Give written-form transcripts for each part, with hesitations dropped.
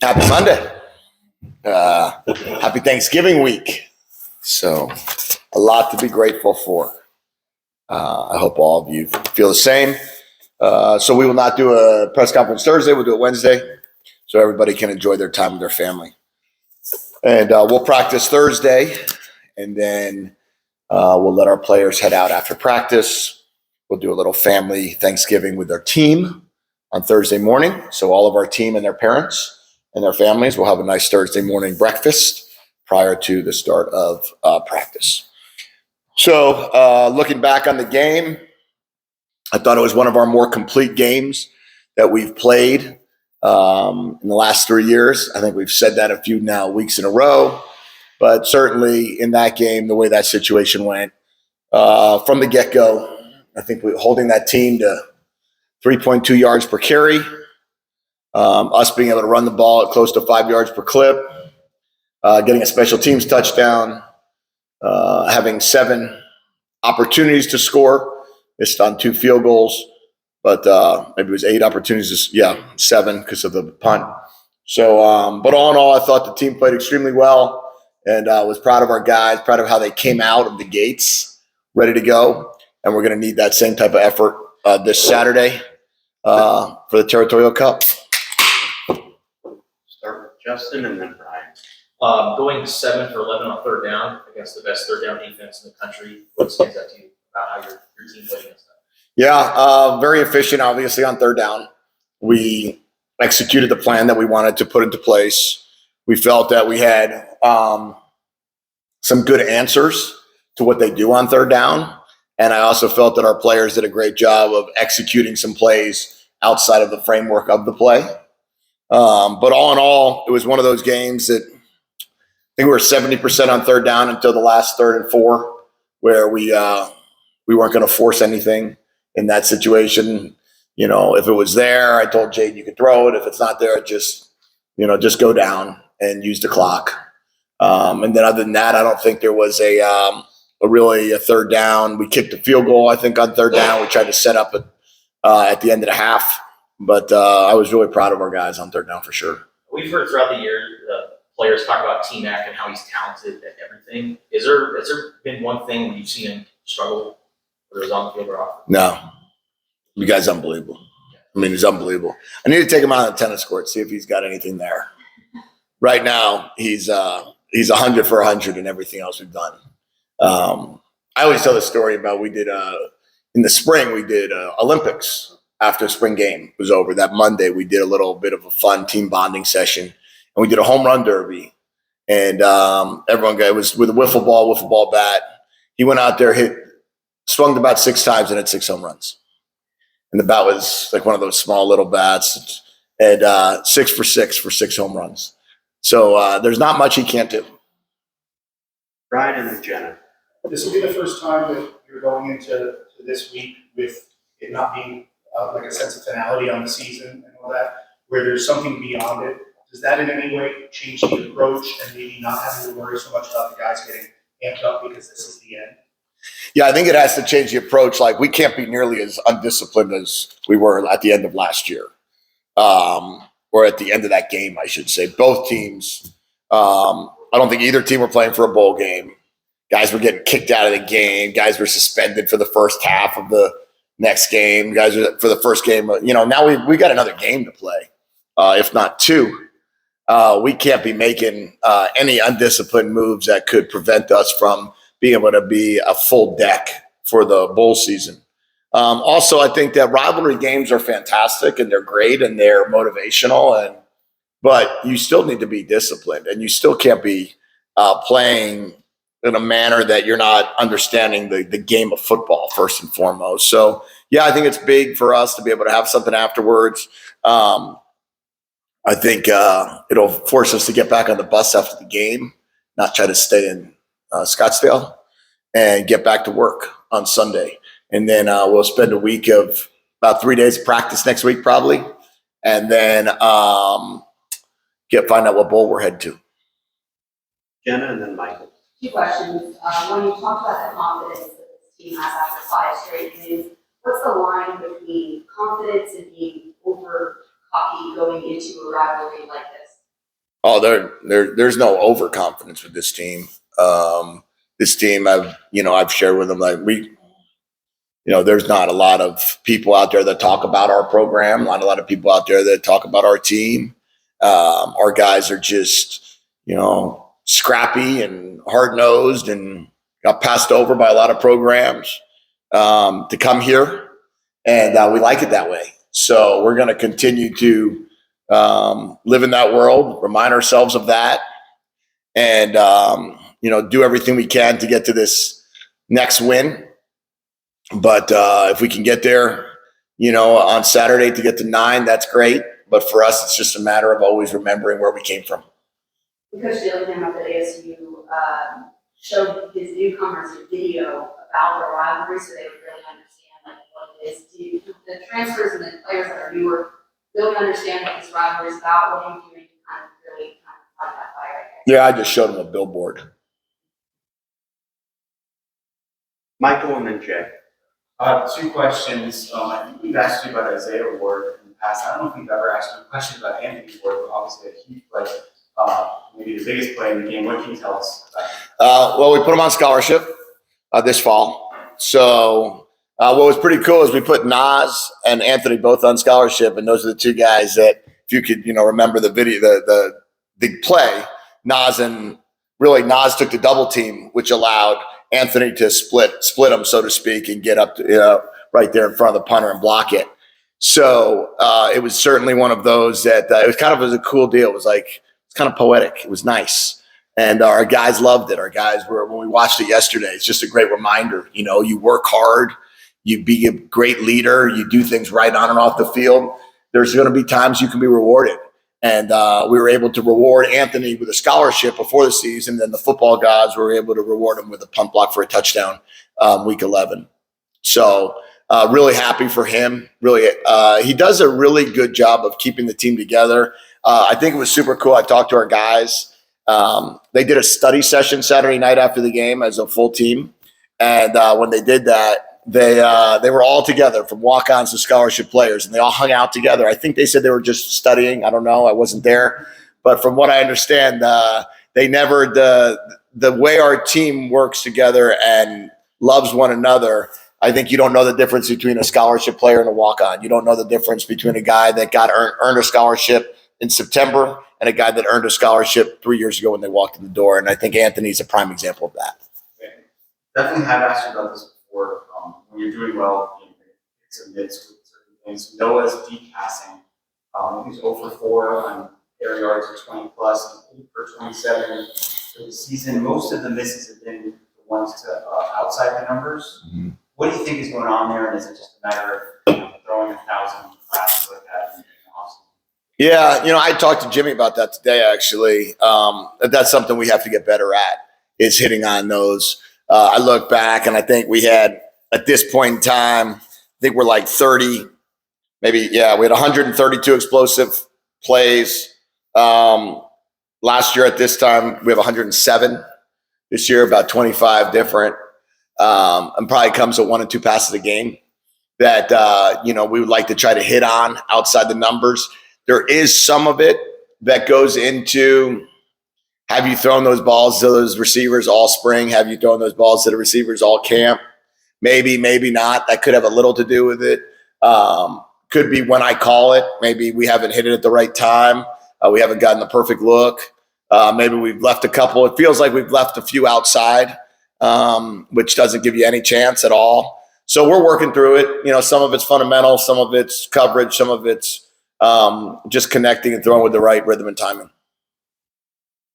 Happy Monday. Happy Thanksgiving week. So a lot to be grateful for. I hope all of you feel the same. So we will not do a press conference Thursday. We'll do it Wednesday so everybody can enjoy their time with their family. And we'll practice Thursday, and then we'll let our players head out after practice. We'll do a little family Thanksgiving with our team on Thursday morning. So all of our team and their parents and their families will have a nice Thursday morning breakfast prior to the start of practice. So looking back on the game, I thought it was one of our more complete games that we've played in the last 3 years. I think we've said that a few weeks in a row, but certainly in that game, the way that situation went from the get-go, I think we're holding that team to 3.2 yards per carry, us being able to run the ball at close to 5 yards per clip, getting a special teams touchdown, having 7 opportunities to score, missed on 2 field goals, but maybe it was 8 opportunities. 7 because of the punt. So, but all in all, I thought the team played extremely well, and was proud of our guys, proud of how they came out of the gates, ready to go. And we're going to need that same type of effort this Saturday for the Territorial Cup. Start with Justin and then Brian. Going 7 for 11 on third down against the best third down defense in the country. What stands out to you about how your team played against that? Yeah, very efficient, obviously, on third down. We executed the plan that we wanted to put into place. We felt that we had some good answers to what they do on third down. And I also felt that our players did a great job of executing some plays outside of the framework of the play. But all in all, it was one of those games that I think we were 70% on third down until the last 3rd and 4, where we weren't going to force anything in that situation. You know, if it was there, I told Jade you could throw it. If it's not there, just go down and use the clock. And then other than that, I don't think there was a third down. We kicked a field goal, I think, on third down. We tried to set up at the end of the half. But I was really proud of our guys on third down for sure. We've heard throughout the year players talk about T-Mac and how he's talented at everything. Has there been one thing where you've seen him struggle, whether it was on the field or off? No. The guy's unbelievable. I mean, he's unbelievable. I need to take him out on the tennis court, see if he's got anything there. Right now, he's 100 for 100 in everything else we've done. I always tell the story about we did in the spring, we did Olympics after spring game was over. That Monday, we did a little bit of a fun team bonding session, and we did a home run derby. And it was with a wiffle ball bat. He went out there, swung the bat 6 times, and had 6 home runs. And the bat was like one of those small little bats, and 6 for 6 home runs. So there's not much he can't do. Brian and then Jenna. This will be the first time that you're going into this week with it not being like a sense of finality on the season and all that, where there's something beyond it. Does that in any way change the approach and maybe not having to worry so much about the guys getting amped up because this is the end? Yeah, I think it has to change the approach. Like, we can't be nearly as undisciplined as we were at the end of last year, or at the end of that game, I should say. Both teams, I don't think either team were playing for a bowl game. Guys were getting kicked out of the game. Guys were suspended for the first half of the next game. Guys were for the first game. Now we got another game to play, if not 2. We can't be making any undisciplined moves that could prevent us from being able to be a full deck for the bowl season. Also, I think that rivalry games are fantastic and they're great and they're motivational, but you still need to be disciplined, and you still can't be playing in a manner that you're not understanding the game of football first and foremost. So, yeah, I think it's big for us to be able to have something afterwards. I think it'll force us to get back on the bus after the game, not try to stay in Scottsdale, and get back to work on Sunday. And then we'll spend a week of about 3 days of practice next week probably, and then find out what bowl we're headed to. Jenna and then Michael. 2 questions. When you talk about the confidence that this team has after 5 straight wins, what's the line between confidence and being over cocky going into a rivalry like this? Oh, there's no overconfidence with this team. This team, I've shared with them, like, there's not a lot of people out there that talk about our program, not a lot of people out there that talk about our team. Our guys are just, scrappy and hard-nosed and got passed over by a lot of programs to come here, and we like it that way. So we're going to continue to live in that world, remind ourselves of that, and do everything we can to get to this next win. But if we can get there, on Saturday to get to 9, that's great. But for us, it's just a matter of always remembering where we came from. Coach Dillingham up at ASU showed his newcomers a video about the rivalry, so they would really understand what it is. Do the transfers and the players that are newer really understand what this rivalry is about? What are you doing to kind of really fight that fire? Yeah, I just showed them a billboard. Michael and then Jay. 2 questions. I think we've asked you about Isaiah Ward in the past. I don't know if we've ever asked you a question about Anthony Ward, but obviously a huge player, maybe the biggest player in the game. What can you tell us about him? Well, we put him on scholarship this fall. So what was pretty cool is we put Nas and Anthony both on scholarship, and those are the 2 guys that, if you could, remember the video, the big play, Nas took the double team, which allowed Anthony to split him, so to speak, and get up to, right there in front of the punter and block it. So it was certainly one of those that it was kind of a cool deal. It was kind of poetic. It was nice. And our guys loved it. Our guys when we watched it yesterday, it's just a great reminder. You work hard, you be a great leader, you do things right on and off the field. There's going to be times you can be rewarded. And we were able to reward Anthony with a scholarship before the season. Then the football gods were able to reward him with a punt block for a touchdown week 11. So really happy for him. Really, he does a really good job of keeping the team together. I think it was super cool. I talked to our guys. They did a study session Saturday night after the game as a full team. And when they did that, they were all together, from walk-ons to scholarship players, and they all hung out together. I think they said they were just studying. I don't know. I wasn't there. But from what I understand, they never the way our team works together and loves one another. I think you don't know the difference between a scholarship player and a walk-on. You don't know the difference between a guy that earned a scholarship in September and a guy that earned a scholarship 3 years ago when they walked in the door. And I think Anthony's a prime example of that. Definitely have asked you about this before. When you're doing well, it's a mix with certain things. Noah's deep passing. He's 0 for 4 on air yards of 20 plus, and 8 for 27 for the season. Most of the misses have been the ones to outside the numbers. Mm-hmm. What do you think is going on there? And is it just a matter of throwing 1,000 passes like that? Yeah, I talked to Jimmy about that today, actually. That's something we have to get better at, is hitting on those. I look back, and I think we had, at this point in time, I think we're like 30, maybe, we had 132 explosive plays. Last year at this time, we have 107. This year, about 25 different. And probably comes with 1 and 2 passes a game that, we would like to try to hit on outside the numbers. There is some of it that goes into, have you thrown those balls to those receivers all spring? Have you thrown those balls to the receivers all camp? Maybe, maybe not. That could have a little to do with it. Could be when I call it. Maybe we haven't hit it at the right time. We haven't gotten the perfect look. Maybe we've left a couple. It feels like we've left a few outside, which doesn't give you any chance at all. So we're working through it. Some of it's fundamental, some of it's coverage, some of it's just connecting and throwing with the right rhythm and timing.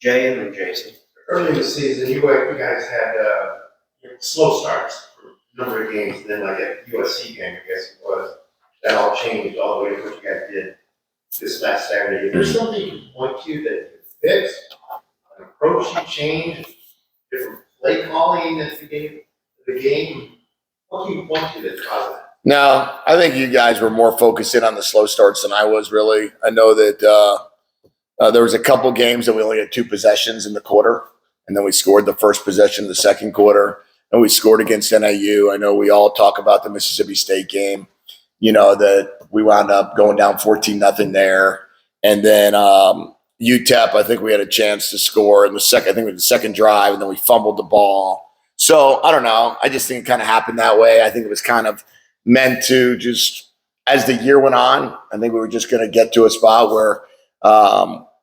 Jay and then Jason. Early in the season, you guys had slow starts for a number of games. Then, like at USC game, I guess it was, that all changed all the way to what you guys did this last Saturday. Is there something you can point to that you fixed, an approach you changed, different play calling that you gave the game? What can you point to that caused that? No, I think you guys were more focused in on the slow starts than I was, really. I know that there was a couple games that we only had 2 possessions in the quarter, and then we scored the first possession of the second quarter, and we scored against NIU. I know we all talk about the Mississippi State game, that we wound up going down 14-0 there. And then, UTEP, I think we had a chance to score in the second. I think it was the second drive, and then we fumbled the ball. So I don't know. I just think it kind of happened that way. I think it was kind of meant to just as the year went on. I think we were just going to get to a spot where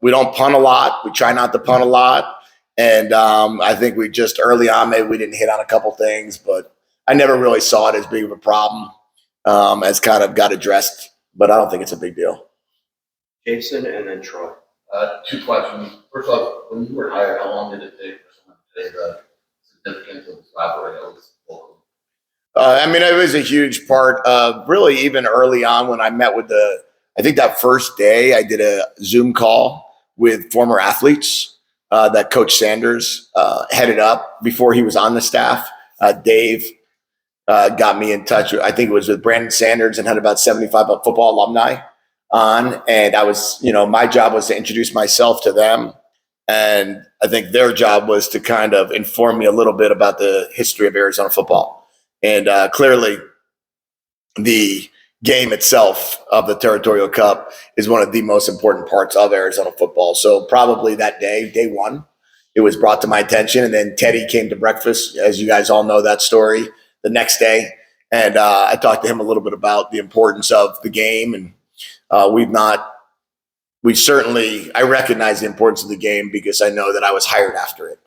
we don't punt a lot. We try not to punt a lot. And I think we just early on, maybe we didn't hit on a couple things, but I never really saw it as big of a problem as kind of got addressed. But I don't think it's a big deal. Jason and then Troy. 2 questions. First off, when you were hired, how long did it take for someone to say the significance of this rivalry that was local? I mean, it was a huge part of really even early on when I met with I think that first day I did a Zoom call with former athletes that Coach Sanders headed up before he was on the staff. Dave got me in touch. I think it was with Brandon Sanders and had about 75 football alumni on. And I was, my job was to introduce myself to them. And I think their job was to kind of inform me a little bit about the history of Arizona football. And clearly the game itself of the Territorial Cup is one of the most important parts of Arizona football. So probably that day one, it was brought to my attention. And then Teddy came to breakfast, as you guys all know that story, the next day. And I talked to him a little bit about the importance of the game. And I recognize the importance of the game because I know that I was hired after it.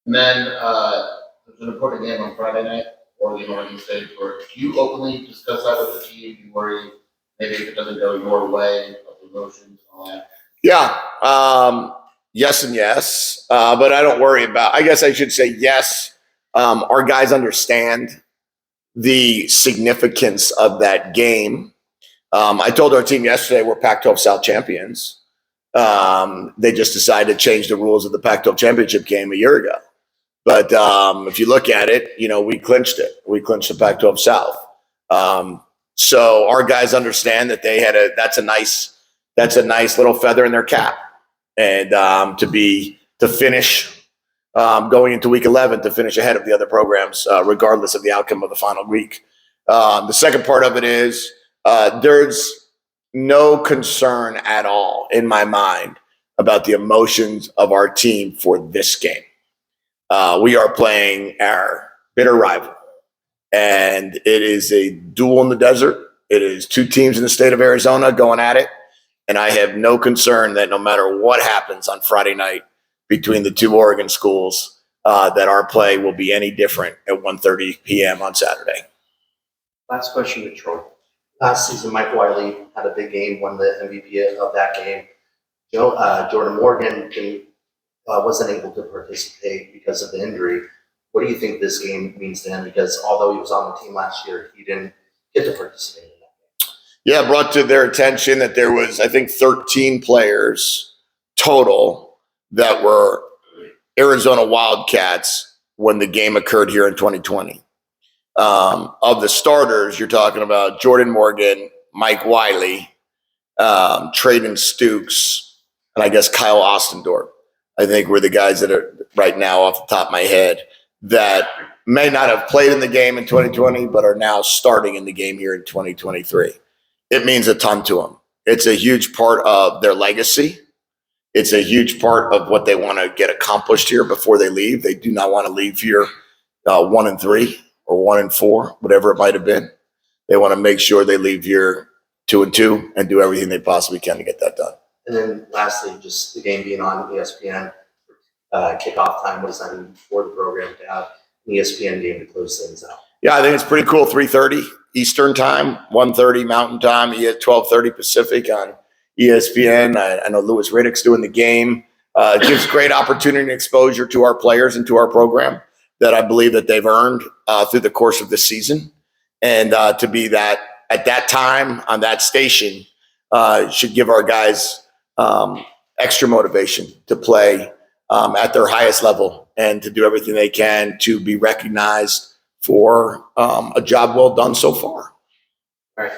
And then there's an important game on Friday night or the Oregon State tour. Do you openly discuss that with the team? Do you worry maybe if it doesn't go your way, of emotions and all that? Yeah. Yes and yes. But I don't worry about, I guess I should say yes. Our guys understand the significance of that game. I told our team yesterday we're Pac-12 South champions. They just decided to change the rules of the Pac-12 championship game a year ago. But if you look at it, we clinched it. We clinched the Pac-12 South. So our guys understand that that's a nice little feather in their cap. And to finish going into week 11, to finish ahead of the other programs, regardless of the outcome of the final week. The second part of it is there's no concern at all in my mind about the emotions of our team for this game. We are playing our bitter rival, and it is a duel in the desert. It is 2 teams in the state of Arizona going at it, and I have no concern that no matter what happens on Friday night between the 2 Oregon schools, that our play will be any different at 1:30 p.m. on Saturday. Last question to Troy. Last season, Mike Wiley had a big game, won the MVP of that game. Jordan Morgan wasn't able to participate because of the injury. What do you think this game means to him? Because although he was on the team last year, he didn't get to participate in that game. Yeah, brought to their attention that there was, I think, 13 players total that were Arizona Wildcats when the game occurred here in 2020. Of the starters, you're talking about Jordan Morgan, Mike Wiley, Traden Stukes, and I guess Kyle Ostendorp. I think were the guys that are right now off the top of my head that may not have played in the game in 2020, but are now starting in the game here in 2023. It means a ton to them. It's a huge part of their legacy. It's a huge part of what they want to get accomplished here before they leave. They do not want to leave here 1-3 or 1-4, whatever it might have been. They want to make sure they leave here 2-2 and do everything they possibly can to get that done. And then lastly, just the game being on ESPN, kickoff time, what does that mean for the program to have an ESPN game to close things out? Yeah, I think it's pretty cool. 3:30 Eastern time, 1:30 Mountain time, 12:30 Pacific on ESPN. I know Louis Riddick's doing the game. It gives great opportunity and exposure to our players and to our program that I believe that they've earned through the course of the season. And to be that at that time on that station should give our guys extra motivation to play at their highest level and to do everything they can to be recognized for a job well done so far. All right.